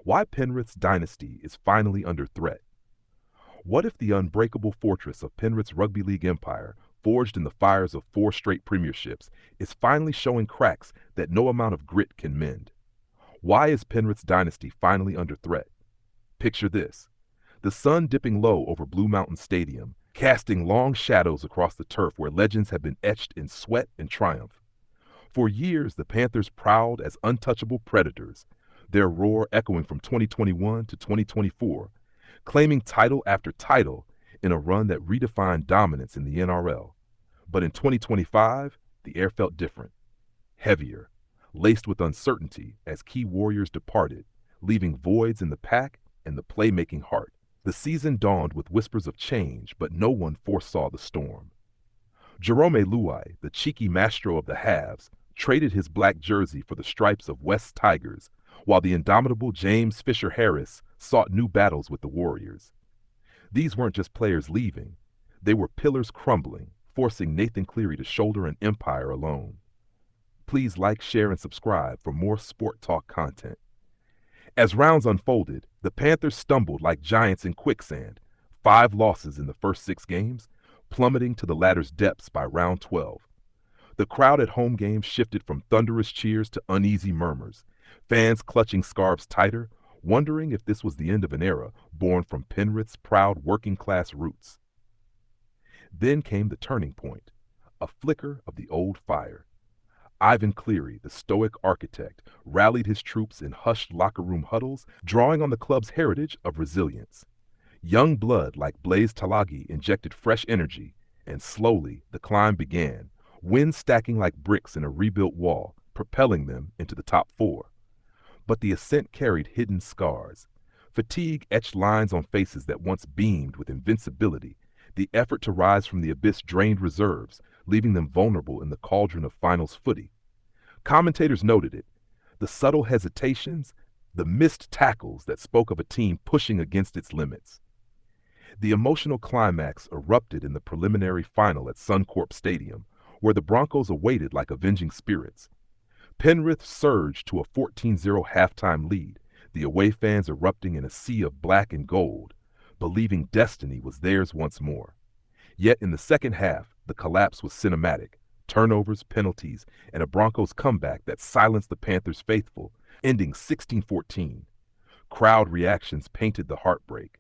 Why Penrith's dynasty is finally under threat. What if the unbreakable fortress of Penrith's rugby league empire, forged in the fires of 4 straight premierships, is finally showing cracks that no amount of grit can mend? Why is Penrith's dynasty finally under threat? Picture this: the sun dipping low over Blue Mountain Stadium, casting long shadows across the turf where legends have been etched in sweat and triumph. For years, the Panthers prowled as untouchable predators, their roar echoing from 2021 to 2024, claiming title after title in a run that redefined dominance in the NRL. But in 2025, the air felt different, heavier, laced with uncertainty as key warriors departed, leaving voids in the pack and the playmaking heart. The season dawned with whispers of change, but no one foresaw the storm. Jarome Luai, the cheeky maestro of the halves, traded his black jersey for the stripes of West Tigers, while the indomitable James Fisher-Harris sought new battles with the Warriors. These weren't just players leaving, they were pillars crumbling, forcing Nathan Cleary to shoulder an empire alone. Please like, share, and subscribe for more Sport Talk content. As rounds unfolded, the Panthers stumbled like giants in quicksand, 5 losses in the first 6 games, plummeting to the ladder's depths by round 12. The crowd at home games shifted from thunderous cheers to uneasy murmurs, fans clutching scarves tighter, wondering if this was the end of an era born from Penrith's proud working-class roots. Then came the turning point, a flicker of the old fire. Ivan Cleary, the stoic architect, rallied his troops in hushed locker-room huddles, drawing on the club's heritage of resilience. Young blood like Blaise Talagi injected fresh energy, and slowly the climb began, wins stacking like bricks in a rebuilt wall, propelling them into the top 4. But the ascent carried hidden scars. Fatigue etched lines on faces that once beamed with invincibility. The effort to rise from the abyss drained reserves, leaving them vulnerable in the cauldron of finals footy. Commentators noted it: the subtle hesitations, the missed tackles that spoke of a team pushing against its limits. The emotional climax erupted in the preliminary final at Suncorp Stadium, where the Broncos awaited like avenging spirits. Penrith surged to a 14-0 halftime lead, the away fans erupting in a sea of black and gold, believing destiny was theirs once more. Yet in the second half, the collapse was cinematic: turnovers, penalties, and a Broncos comeback that silenced the Panthers' faithful, ending 16-14. Crowd reactions painted the heartbreak.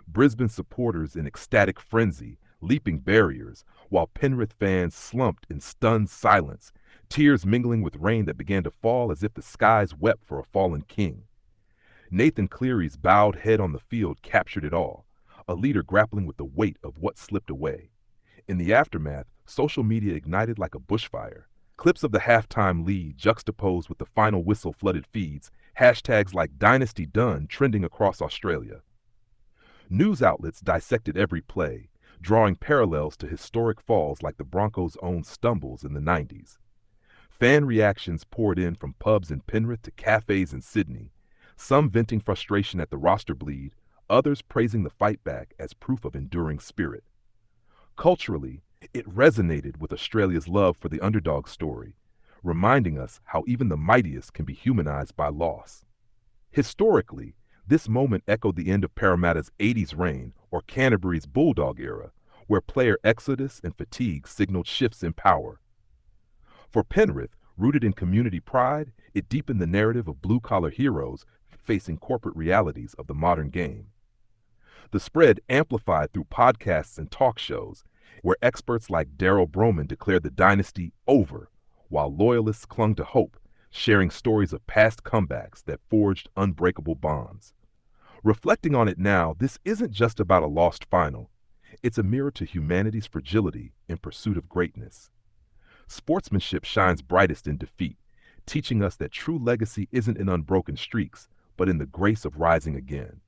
Brisbane supporters in ecstatic frenzy, leaping barriers, while Penrith fans slumped in stunned silence, tears mingling with rain that began to fall as if the skies wept for a fallen king. Nathan Cleary's bowed head on the field captured it all, a leader grappling with the weight of what slipped away. In the aftermath, social media ignited like a bushfire. Clips of the halftime lead juxtaposed with the final whistle-flooded feeds, hashtags like Dynasty Done trending across Australia. News outlets dissected every play, drawing parallels to historic falls like the Broncos' own stumbles in the 90s. Fan reactions poured in from pubs in Penrith to cafes in Sydney, some venting frustration at the roster bleed, others praising the fight back as proof of enduring spirit. Culturally, it resonated with Australia's love for the underdog story, reminding us how even the mightiest can be humanized by loss. Historically, this moment echoed the end of Parramatta's 80s reign or Canterbury's Bulldog era, where player exodus and fatigue signaled shifts in power. For Penrith, rooted in community pride, it deepened the narrative of blue-collar heroes facing corporate realities of the modern game. The spread amplified through podcasts and talk shows, where experts like Daryl Broman declared the dynasty over, while loyalists clung to hope, sharing stories of past comebacks that forged unbreakable bonds. Reflecting on it now, this isn't just about a lost final. It's a mirror to humanity's fragility in pursuit of greatness. Sportsmanship shines brightest in defeat, teaching us that true legacy isn't in unbroken streaks, but in the grace of rising again.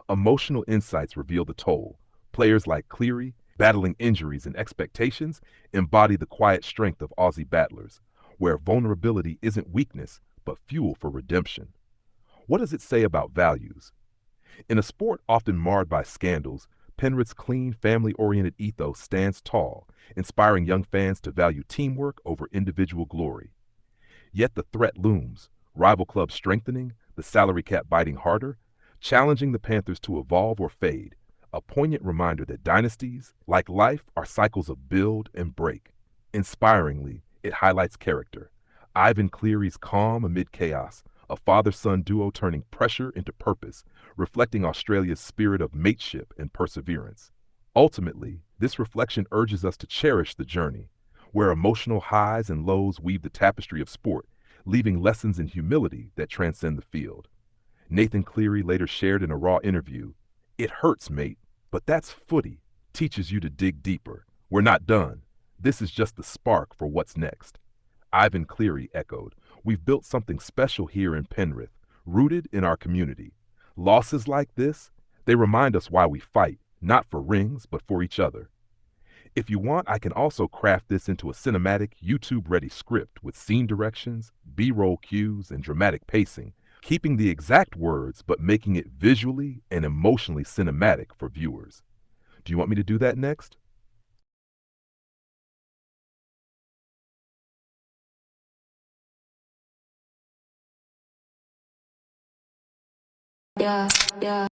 Emotional insights reveal the toll. Players like Cleary, battling injuries and expectations, embody the quiet strength of Aussie battlers, where vulnerability isn't weakness, but fuel for redemption. What does it say about values? In a sport often marred by scandals, Penrith's clean, family-oriented ethos stands tall, inspiring young fans to value teamwork over individual glory. Yet the threat looms: rival clubs strengthening, the salary cap biting harder, challenging the Panthers to evolve or fade, a poignant reminder that dynasties, like life, are cycles of build and break. Inspiringly, it highlights character. Ivan Cleary's calm amid chaos, a father-son duo turning pressure into purpose, reflecting Australia's spirit of mateship and perseverance. Ultimately, this reflection urges us to cherish the journey, where emotional highs and lows weave the tapestry of sport, leaving lessons in humility that transcend the field. Nathan Cleary later shared in a Raw interview, "It hurts, mate, but that's footy. Teaches you to dig deeper. We're not done. This is just the spark for what's next." Ivan Cleary echoed, "We've built something special here in Penrith, rooted in our community. Losses like this, they remind us why we fight, not for rings, but for each other." If you want, I can also craft this into a cinematic, YouTube-ready script with scene directions, B-roll cues, and dramatic pacing, keeping the exact words but making it visually and emotionally cinematic for viewers. Do you want me to do that next? Yeah, yeah.